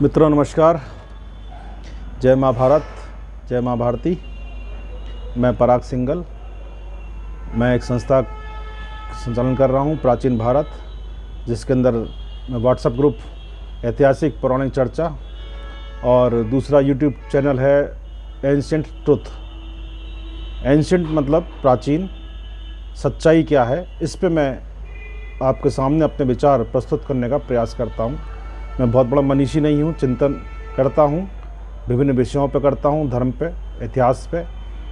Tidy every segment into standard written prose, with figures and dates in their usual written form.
मित्रों नमस्कार। जय माँ भारत, जय माँ भारती। मैं पराग सिंगल। मैं एक संस्था संचालन कर रहा हूँ, प्राचीन भारत, जिसके अंदर मैं व्हाट्सएप ग्रुप ऐतिहासिक पौराणिक चर्चा और दूसरा यूट्यूब चैनल है एंशिएंट ट्रुथ। एंशिएंट मतलब प्राचीन, सच्चाई क्या है, इस पे मैं आपके सामने अपने विचार प्रस्तुत करने का प्रयास करता हूँ। मैं बहुत बड़ा मनीषी नहीं हूँ, चिंतन करता हूँ, विभिन्न विषयों पे करता हूँ, धर्म पे, इतिहास पे,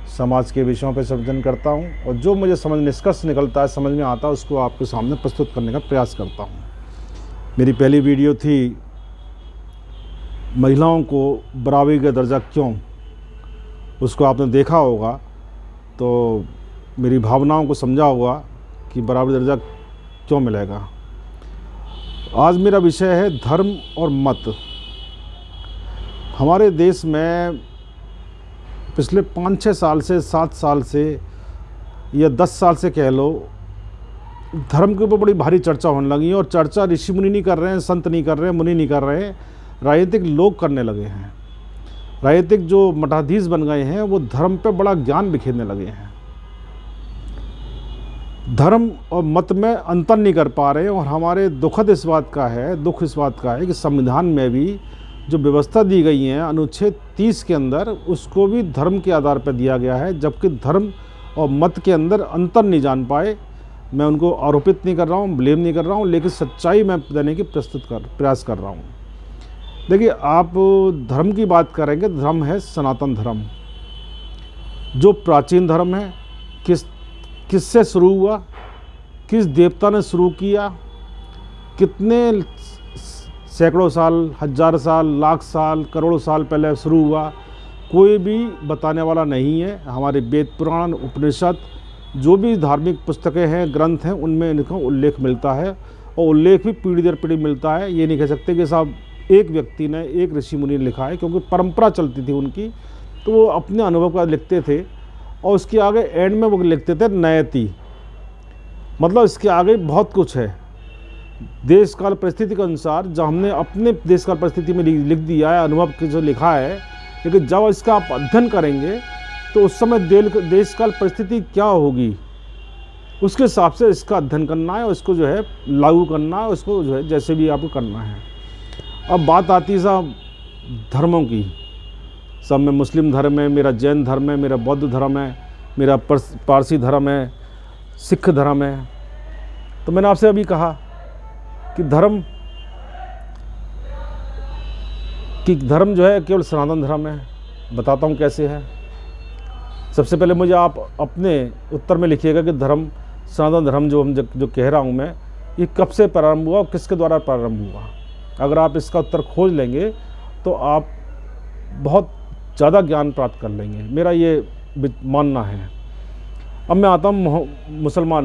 समाज के विषयों पे चिंतन करता हूँ, और जो मुझे समझ निष्कर्ष निकलता है, समझ में आता है, उसको आपके सामने प्रस्तुत करने का प्रयास करता हूँ। मेरी पहली वीडियो थी महिलाओं को बराबरी का दर्जा क्यों, उसको आपने देखा होगा तो मेरी भावनाओं को समझा होगा कि बराबरी दर्जा क्यों मिलेगा। आज मेरा विषय है धर्म और मत। हमारे देश में पिछले 5-6 साल से, 7 साल से या 10 साल से कह लो, धर्म के ऊपर बड़ी भारी चर्चा होने लगी है। और चर्चा ऋषि मुनि नहीं कर रहे हैं, संत नहीं कर रहे हैं, मुनि नहीं कर रहे हैं, राजनीतिक लोग करने लगे हैं। राजनीतिक जो मठाधीश बन गए हैं वो धर्म पे बड़ा ज्ञान बिखेरने लगे हैं, धर्म और मत में अंतर नहीं कर पा रहे हैं। और हमारे दुख इस बात का है कि संविधान में भी जो व्यवस्था दी गई है अनुच्छेद 30 के अंदर, उसको भी धर्म के आधार पर दिया गया है, जबकि धर्म और मत के अंदर अंतर नहीं जान पाए। मैं उनको आरोपित नहीं कर रहा हूँ, ब्लेम नहीं कर रहा हूँ, लेकिन सच्चाई मैं देने की प्रयास कर रहा हूँ। देखिए, आप धर्म की बात करेंगे, धर्म है सनातन धर्म, जो प्राचीन धर्म है। किससे शुरू हुआ, किस देवता ने शुरू किया, कितने सैकड़ों साल, हजार साल, लाख साल, करोड़ों साल पहले शुरू हुआ, कोई भी बताने वाला नहीं है। हमारे वेद पुराण, उपनिषद, जो भी धार्मिक पुस्तकें हैं, ग्रंथ हैं, उनमें इनका उल्लेख मिलता है, और उल्लेख भी पीढ़ी दर पीढ़ी मिलता है। ये नहीं कह सकते कि साहब एक व्यक्ति ने, एक ऋषि मुनि ने लिखा है, क्योंकि परंपरा चलती थी उनकी, तो वो अपने अनुभव का लिखते थे। और उसके आगे एंड में वो लिखते थे नयति, मतलब इसके आगे बहुत कुछ है। देश काल परिस्थिति के अनुसार जब हमने अपने देश काल परिस्थिति में लिख दिया है, अनुभव के जो लिखा है, लेकिन जब इसका आप अध्ययन करेंगे तो उस समय देश काल परिस्थिति क्या होगी, उसके हिसाब से इसका अध्ययन करना है, और इसको जो है लागू करना है, उसको जो है जैसे भी आपको करना है। अब बात आती है साहब धर्मों की। सब में मुस्लिम धर्म है, मेरा जैन धर्म है, मेरा बौद्ध धर्म है, मेरा पारसी धर्म है, सिख धर्म है। तो मैंने आपसे अभी कहा कि धर्म जो है केवल सनातन धर्म है। बताता हूँ कैसे है। सबसे पहले मुझे आप अपने उत्तर में लिखिएगा कि धर्म, सनातन धर्म जो कह रहा हूँ मैं, ये कब से प्रारंभ हुआ और किसके द्वारा प्रारंभ हुआ। अगर आप इसका उत्तर खोज लेंगे तो आप बहुत ज़्यादा ज्ञान प्राप्त कर लेंगे, मेरा ये मानना है। अब मैं आता हूँ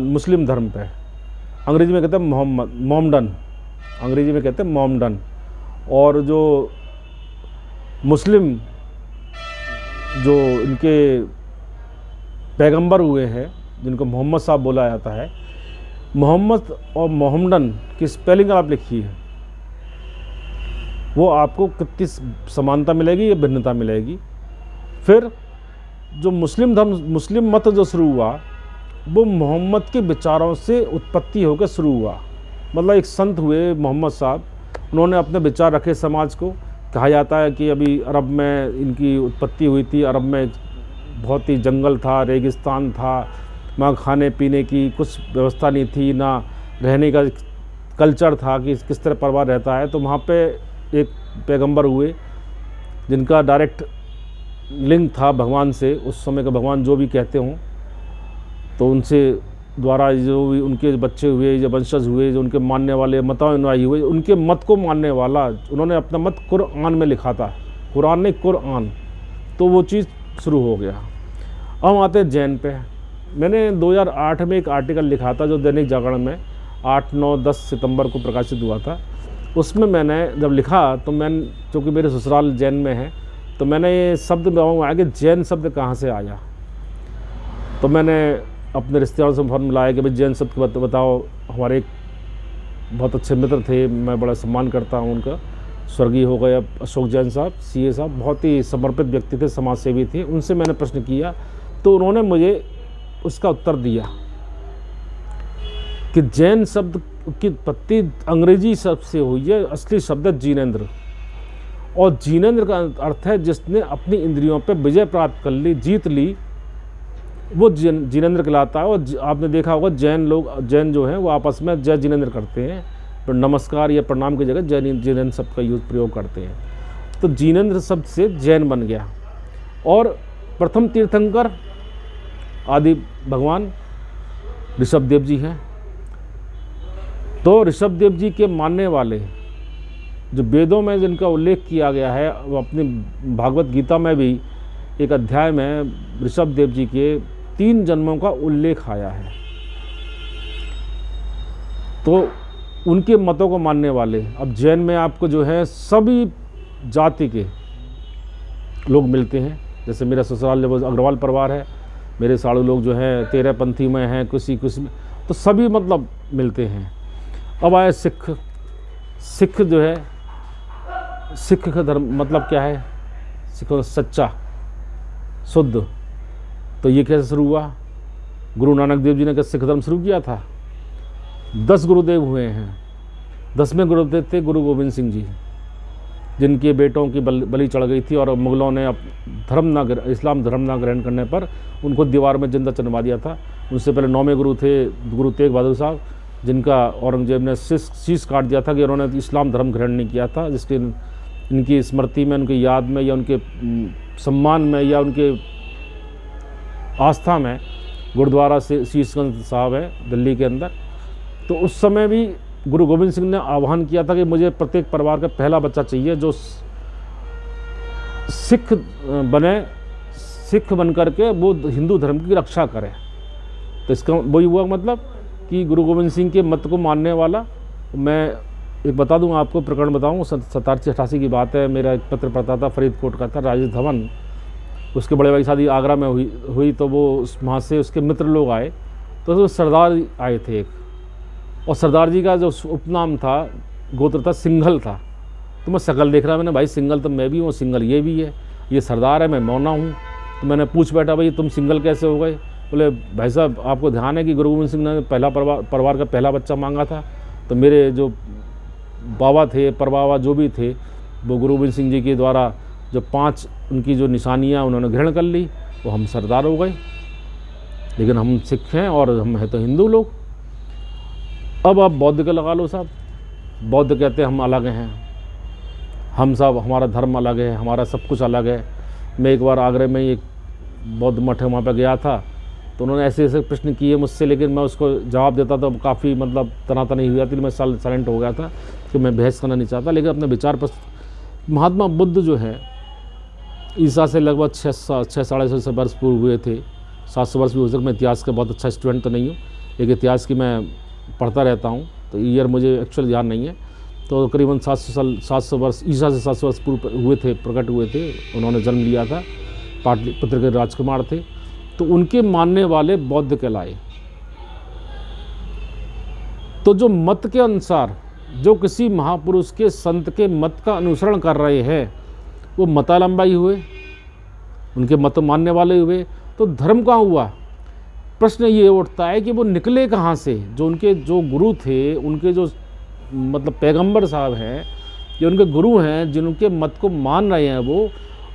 मुस्लिम धर्म पे। अंग्रेजी में कहते हैं मोहम्मडन, अंग्रेजी में कहते हैं मोहम्मडन। और जो मुस्लिम जो इनके पैगंबर हुए हैं, जिनको मोहम्मद साहब बोला जाता है, मोहम्मद और मोहम्मडन की स्पेलिंग आप लिखिए, वो आपको कितनी समानता मिलेगी या भिन्नता मिलेगी। फिर जो मुस्लिम मत जो शुरू हुआ, वो मोहम्मद के विचारों से उत्पत्ति होकर शुरू हुआ। मतलब एक संत हुए मोहम्मद साहब, उन्होंने अपने विचार रखे समाज को। कहा जाता है कि अभी अरब में इनकी उत्पत्ति हुई थी। अरब में बहुत ही जंगल था, रेगिस्तान था, वहाँ खाने पीने की कुछ व्यवस्था नहीं थी, ना रहने का कल्चर था कि किस तरह परिवार रहता है। तो वहाँ पे एक पैगंबर हुए जिनका डायरेक्ट लिंक था भगवान से। उस समय का भगवान जो भी कहते हों, तो उनसे द्वारा जो भी उनके बच्चे हुए, जो वंशज हुए, जो उनके मानने वाले मतानुयायी हुए, उनके मत को मानने वाला, उन्होंने अपना मत कुरान में लिखा था, कुरान नहीं कुरान, तो वो चीज़ शुरू हो गया। अब आते हैं जैन पे। मैंने 2008 में एक आर्टिकल लिखा था जो दैनिक जागरण में 8, 9, 10 सितंबर को प्रकाशित हुआ था। उसमें मैंने जब लिखा तो चूँकि मेरे ससुराल जैन में है, तो मैंने ये शब्द आया कि जैन शब्द कहाँ से आया। तो मैंने अपने रिश्तेदारों से फॉर्म लाया कि भाई जैन शब्द बताओ। हमारे एक बहुत अच्छे मित्र थे, मैं बड़ा सम्मान करता हूँ उनका, स्वर्गीय हो गए अशोक जैन साहब, सीए साहब, बहुत ही समर्पित व्यक्ति थे, समाज सेवी थे। उनसे मैंने प्रश्न किया तो उन्होंने मुझे उसका उत्तर दिया कि जैन शब्द की उत्पत्ति अंग्रेजी शब्द से हुई है। असली शब्द है जिनेंद्र, और जिनेंद्र का अर्थ है जिसने अपनी इंद्रियों पर विजय प्राप्त कर ली, जीत ली, वो जिनेंद्र कहलाता है। और आपने देखा होगा जैन जो हैं वो आपस में जय जिनेंद्र करते हैं, तो नमस्कार या प्रणाम की जगह जिनेंद्र शब्द का प्रयोग करते हैं। तो जिनेंद्र शब्द से जैन बन गया। और प्रथम तीर्थंकर आदि भगवान ऋषभ देव जी हैं। तो ऋषभ देव जी के मानने वाले जो वेदों में जिनका उल्लेख किया गया है, वो अपनी भागवत गीता में भी एक अध्याय में ऋषभ देव जी के 3 जन्मों का उल्लेख आया है। तो उनके मतों को मानने वाले, अब जैन में आपको जो है सभी जाति के लोग मिलते हैं। जैसे मेरा ससुराल जब अग्रवाल परिवार है, मेरे साड़ू लोग जो हैं 13 पंथी में हैं, किसी में, तो सभी मतलब मिलते हैं। अब आए सिख जो है, सिख का धर्म मतलब क्या है? सिख सच्चा, शुद्ध। तो ये कैसे शुरू हुआ? गुरु नानक देव जी ने सिख धर्म शुरू किया था। 10 गुरुदेव हुए हैं। 10वें गुरुदेव थे गुरु गोविंद सिंह जी, जिनके बेटों की बलि चढ़ गई थी, और मुगलों ने इस्लाम धर्म ना ग्रहण करने पर उनको दीवार में जिंदा चुनवा दिया था। उनसे पहले 9वें गुरु थे गुरु तेग बहादुर साहब, जिनका औरंगजेब ने शीश काट दिया था कि उन्होंने इस्लाम धर्म ग्रहण नहीं किया था। जिसके इनकी स्मृति में, उनकी याद में, या उनके सम्मान में, या उनके आस्था में गुरुद्वारा से शीशगंज साहब है दिल्ली के अंदर। तो उस समय भी गुरु गोविंद सिंह ने आह्वान किया था कि मुझे प्रत्येक परिवार का पहला बच्चा चाहिए जो सिख बन करके वो हिंदू धर्म की रक्षा करे। तो इसका वही हुआ मतलब कि गुरु गोविंद सिंह के मत को मानने वाला। मैं एक बता दूं आपको, प्रकरण बताऊं, 87-88 की बात है। मेरा एक पत्र पढ़ता था, फरीदकोट का था, राजेश धवन। उसके बड़े भाई की शादी आगरा में हुई तो वो वहाँ से उसके मित्र लोग आए, तो सरदार आए थे एक, और सरदार जी का जो उपनाम था, गोत्र था, सिंघल था। तो मैं शकल देख रहा, मैंने भाई सिंघल तो मैं भी हूँ, सिंघल ये भी है, ये सरदार है, मैं मौना हूँ। तो मैंने पूछ बैठा भाई तुम सिंघल कैसे हो गए? बोले भाई साहब आपको ध्यान है कि गुरु गोविंद सिंह ने पहला परिवार का पहला बच्चा मांगा था, तो मेरे जो बाबा थे, परबाबा जो भी थे, वो गुरु गोविंद सिंह जी के द्वारा जो 5 उनकी जो निशानियाँ उन्होंने ग्रहण कर ली, वो हम सरदार हो गए। लेकिन हम सिख हैं और हम हैं तो हिंदू लोग। अब आप बौद्ध का लगा लो साहब, बौद्ध कहते हैं हम अलग हैं, हम सब, हमारा धर्म अलग है, हमारा सब कुछ अलग है। मैं एक बार आगरे में एक बौद्ध मठ है वहाँ पर गया था, तो उन्होंने ऐसे ऐसे प्रश्न किए मुझसे, लेकिन मैं उसको जवाब देता तो काफ़ी मतलब तनातनी हुई जाती, मैं साइलेंट हो गया था कि मैं बहस करना नहीं चाहता। लेकिन अपने विचार पर, महात्मा बुद्ध जो है ईसा से लगभग 600-650 वर्ष पूर्व हुए थे, 700 वर्ष भी हो सकते। मैं इतिहास का बहुत अच्छा स्टूडेंट तो नहीं हूँ, लेकिन इतिहास की मैं पढ़ता रहता हूँ, तो ईयर मुझे एक्चुअल ध्यान नहीं है। तो करीबन 700 वर्ष ईसा से 700 वर्ष पूर्व हुए थे, प्रकट हुए थे। उन्होंने जन्म लिया था, पाटलिपुत्र के राजकुमार थे। तो उनके मानने वाले बौद्ध कहलाए। तो जो मत के अनुसार जो किसी महापुरुष के, संत के मत का अनुसरण कर रहे हैं, वो मतालंबाई हुए, उनके मत मानने वाले हुए। तो धर्म कहाँ हुआ? प्रश्न ये उठता है कि वो निकले कहाँ से? जो उनके जो गुरु थे, उनके जो मतलब पैगंबर साहब हैं, जो उनके गुरु हैं, जिनके मत को मान रहे हैं,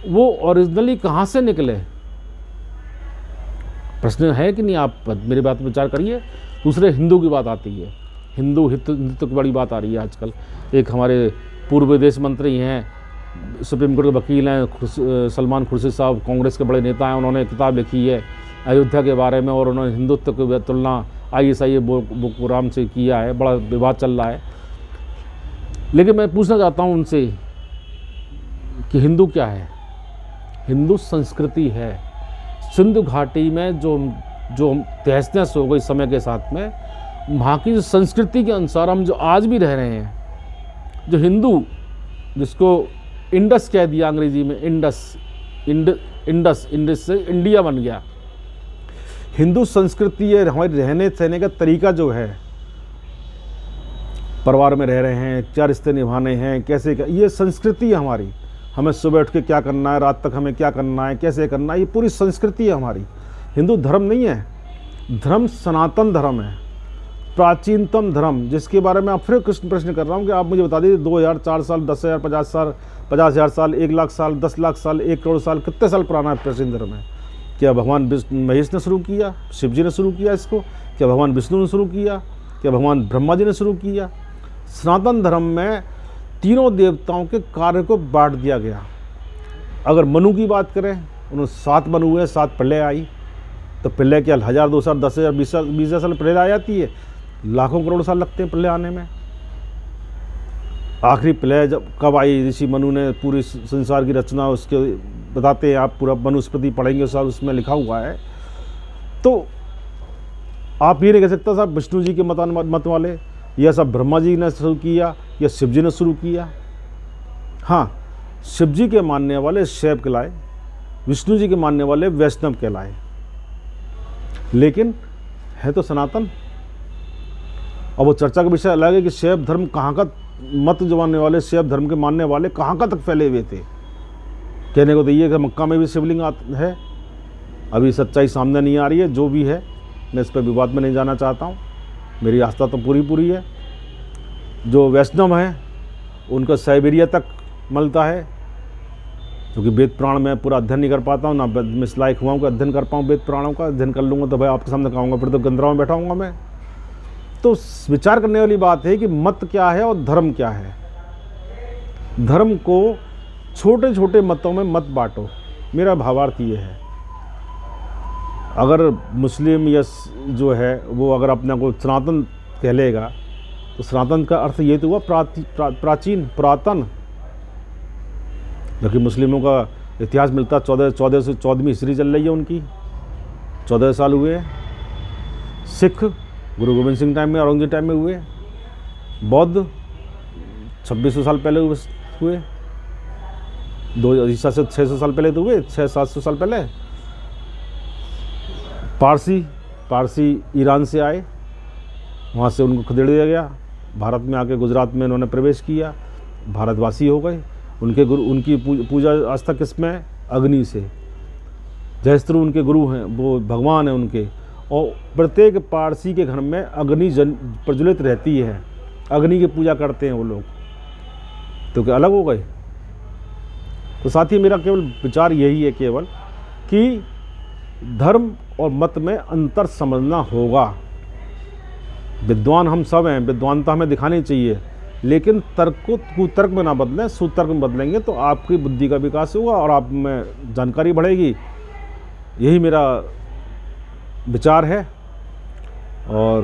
वो ओरिजिनली कहाँ से निकले? प्रश्न है कि नहीं? आप मेरी बात पर विचार करिए। दूसरे हिंदू की बात आती है, हिंदू हिंदुत्व की बड़ी बात आ रही है आजकल। एक हमारे पूर्व विदेश मंत्री हैं, सुप्रीम कोर्ट के वकील हैं, सलमान खुर्शीद साहब, कांग्रेस के बड़े नेता हैं। उन्होंने किताब लिखी है अयोध्या के बारे में, और उन्होंने हिंदुत्व की तुलना ISI बुकराम से किया है। बड़ा विवाद चल रहा है। लेकिन मैं पूछना चाहता हूँ उनसे कि हिंदू क्या है? हिंदू संस्कृति है। सिंधु घाटी में जो तहस-नहस हो गई समय के साथ में, वहाँ की संस्कृति के अनुसार हम जो आज भी रह रहे हैं, जो हिंदू, जिसको इंडस कह दिया अंग्रेजी में, इंडस से इंडिया बन गया। हिंदू संस्कृति है, हमारे रहने सहने का तरीका जो है, परिवार में रह रहे हैं, क्या रिश्ते निभाने हैं, कैसे क्या, ये संस्कृति है हमारी। हमें सुबह उठ के क्या करना है, रात तक हमें क्या करना है, कैसे करना है, ये पूरी संस्कृति है हमारी। हिंदू धर्म नहीं है, धर्म सनातन धर्म है, प्राचीनतम धर्म, जिसके बारे में आप फिर प्रश्न कर रहा हूँ कि आप मुझे बता दीजिए 2000, 4 साल, 10,000, 50 साल, 50,000 साल, 1 लाख साल, 10 लाख साल, 1 करोड़ साल, कितने साल पुराना प्राचीन धर्म है? क्या भगवान महेश ने शुरू किया, शिव जी ने शुरू किया इसको? क्या भगवान विष्णु ने शुरू किया? क्या भगवान ब्रह्मा जी ने शुरू किया? सनातन धर्म में तीनों देवताओं के कार्य को बांट दिया गया। अगर मनु की बात करें, उन्होंने 7 मनु हुए, 7 प्रलय आई, तो प्रलय क्या 1000, 2000, 10,000, 20,000 साल प्रलय आ जाती है? लाखों करोड़ साल लगते हैं प्रलय आने में। आखिरी प्रलय जब कब आई, ऋषि मनु ने पूरी संसार की रचना उसके बताते हैं, आप पूरा मनुस्मृति पढ़ेंगे साहब, उसमें लिखा हुआ है। तो आप ये नहीं कह सकता साहब विष्णु जी के मत वाले, या सब ब्रह्मा जी ने शुरू किया या शिव जी ने शुरू किया। हाँ, शिव जी के मानने वाले शैव कहलाए, विष्णु जी के मानने वाले वैष्णव कहलाए, लेकिन है तो सनातन। अब वो चर्चा का विषय अलग है कि शैव धर्म कहाँ का, मत जो मानने वाले शैव धर्म के मानने वाले कहाँ का तक फैले हुए थे। कहने को तो ये कि मक्का में भी शिवलिंग है, अभी सच्चाई सामने नहीं आ रही है। जो भी है, मैं इस पर विवाद में नहीं जाना चाहता हूँ, मेरी आस्था तो पूरी है। जो वैष्णव हैं उनका साइबेरिया तक मिलता है, क्योंकि वेद पुराण में पूरा अध्ययन नहीं कर पाता हूँ, ना मैं इस लायक हुआ हूँ कि अध्ययन कर पाऊँ। वेद पुराणों का अध्ययन कर लूँगा तो भाई आपके सामने कहूँगा, फिर तो गंदराव में बैठा हूँगा मैं। तो विचार करने वाली बात है कि मत क्या है और धर्म क्या है। धर्म को छोटे छोटे मतों में मत बांटो, मेरा भावार्थ ये है। अगर मुस्लिम या जो है वो अगर अपने को सनातन कह लेगा, तो सनातन का अर्थ ये तो हुआ प्राचीन, पुरातन। जबकि मुस्लिमों का इतिहास मिलता 1414वीं हिस्ट्री चल रही है उनकी, 14 साल हुए। सिख गुरु गोविंद सिंह टाइम में, औरंगजेब टाइम में हुए। बौद्ध 2600 साल पहले हुए, 2 से 600 साल पहले तो हुए, 600-700 साल पहले। पारसी ईरान से आए, वहाँ से उनको खदेड़ दिया गया, भारत में आके गुजरात में उन्होंने प्रवेश किया, भारतवासी हो गए। उनके गुरु, उनकी पूजा आस्था किसमें है? अग्नि से। जयस्त्रु उनके गुरु हैं, वो भगवान हैं उनके। और प्रत्येक पारसी के घर में अग्नि प्रज्वलित रहती है, अग्नि की पूजा करते हैं वो लोग। तो क्या अलग हो गए? तो साथ ही मेरा केवल विचार यही है केवल कि धर्म और मत में अंतर समझना होगा। विद्वान हम सब हैं, विद्वानता हमें दिखानी चाहिए, लेकिन तर्क को कुतर्क में ना बदलें, सुतर्क में बदलेंगे तो आपकी बुद्धि का विकास होगा और आप में जानकारी बढ़ेगी। यही मेरा विचार है। और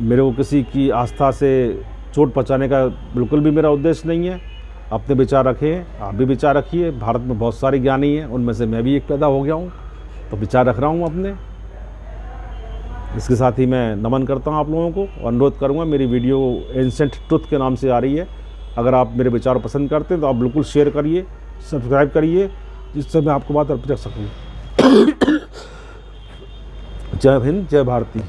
मेरे को किसी की आस्था से चोट पहुँचाने का बिल्कुल भी मेरा उद्देश्य नहीं है। अपने विचार रखें, आप भी विचार रखिए। भारत में बहुत सारे ज्ञानी हैं, उनमें से मैं भी एक पैदा हो गया हूँ, तो विचार रख रहा हूँ अपने। इसके साथ ही मैं नमन करता हूँ आप लोगों को और अनुरोध करूँगा, मेरी वीडियो एंसेंट ट्रुथ के नाम से आ रही है। अगर आप मेरे विचार पसंद करते हैं तो आप बिल्कुल शेयर करिए, सब्सक्राइब करिए, जिससे मैं आपको बात रख सकूँ। जय हिंद, जय भारती।